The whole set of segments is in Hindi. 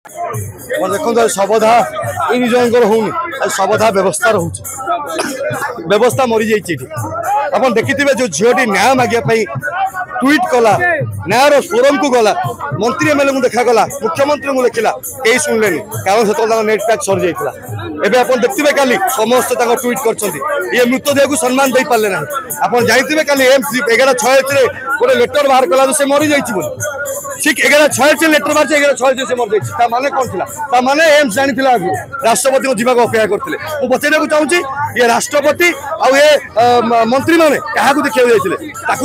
देखो सबधा इन जनकर होनी सबधा व्यवस्था रोचे व्यवस्था मरी जाइए देखिए जो झीटी न्याय मागे ट्वीट कला न्यायर फोरम को गला मंत्री एमएलए को देखागला मुख्यमंत्री को देखला कई शुणिले कारण से नेट पैक सरी जाता एवं आप देखते काली समस्त ट्वीट कर मृतदेह को सम्मान दे पारे ना आप जाइए काली एम्स 11:46 गोटे लेटर बाहर कला से मरी जाइए ठीक 11:46 लेटर बाहर 11:46 से मर जाइए माने कौन था माने एम्स जानी आगे राष्ट्रपति को जीवा अपेक्षा करते मुझे पचार चाहूँगी ये राष्ट्रपति आउ ये मंत्री मैंने क्या देखा जाते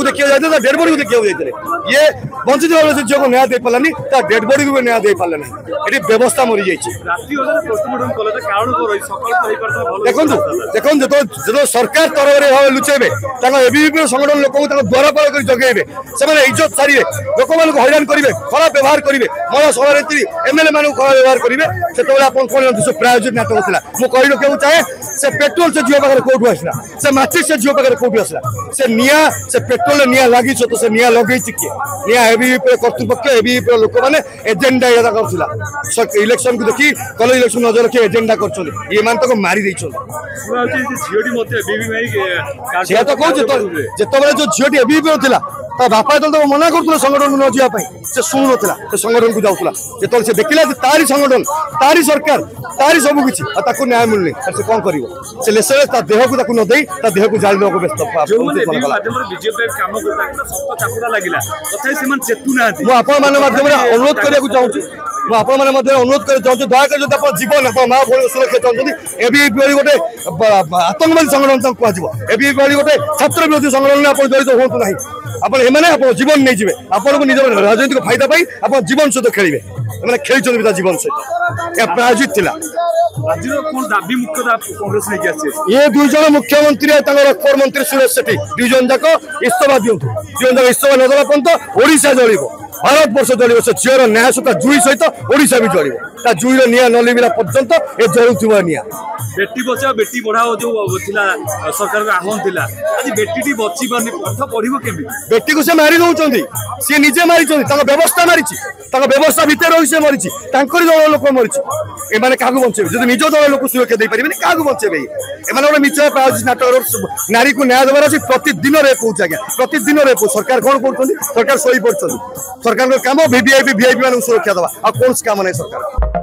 देखा जाते डेड बॉडी को देखा जाते ये बंचित भाव से झील को न्याय दे पारानी डेड बॉडी को भी न्याय दे पारे ना ये व्यवस्था मरी जाइए देखो जो सरकार तरफ भाव लुचेबे एबीवीपी संगठन लोक द्वार पार कर जगेबे से इज्जत सारे लोक मान हैरान करेंगे खराब व्यवहार करेंगे महिला सभानेत्री एमएलए मान खराब व्यवहार करेंगे से प्रायोजित नाटक था मुझे कही रखा चाहे से पेट्रोल से झील पाखे कौटू आसला से माचिस से झील पाखे कौटू आसला से निया से पेट्रोल निया लगी तो से निया लगे किए निया एबीवीपी कर्तृपक्ष एबीवीपी लोक मैंने एजेंडा ये कर इलेक्शन को देखी कल इलेक्शन नजर रखी एजेंडा कर ये मान तक मारी तो कहूँ जिते जो झीटी एबीवीपी था बापा जो मना कर संगठन को न जावाई से शुणु ना संगठन को जाऊला जो से देखला तारी संगठन तारी सरकार तारी सबकि न्याय मिलनी से कौन कर देह को न दे देह को जाली देवा व्यस्त अनुरोध करने चाहूँगी अनुरोध कर दयाकर जीवन माँ भाई सुरक्षा चाहते एबीवीपी गोटे आतंकवादी संगठन कह एबीवीपी गोटे छात्र विरोधी संगठन में जड़ित हूँ ना आप जीवन नहीं जाए आपको निज राजनीतिक फायदा पाई आप जीवन सहित खेलेंगे मैंने खेल जीवन सहित यह प्रायोजित थिला ये दुई जन मुख्यमंत्री रखर मंत्री सुरेश सेठी दुई जन जाक इस्तफा दिंतु दुई जन इस्तफा न देवा पर्यंत ओडिशा जल भारत वर्ष जल से झीर न्याय सहित जुई सहित ओडिशा भी जल जुईर निया न लिविला पर्यंत ये जलुवा निया बेटी बचाओ बेटी पढ़ाओ जो सरकार का आह्वान थिला आज बेटी बची पानी पाठ पढ़िबो केमि बेटी को से मारी दउचंदी से निजे मारी व्यवस्था मारी व्यवस्था भितर रही से मरी दल लोक मरी एमाने कागु बंचेबे जदि निज दल लोक सुरक्षा दे पारिबेनी कागु बंचेबे एमाने गोटे मिछ प्रायोजित नाटक नारी को न्याय देवार अछि प्रतिदिन रेप होउछ आज्ञा प्रतिदिन रेप सरकार कोन करछंदी सरकार सोई पड़छंदी सरकार काम वीवीआईपी मान सुरक्षा दवा आ कौन काम नहीं सरकार।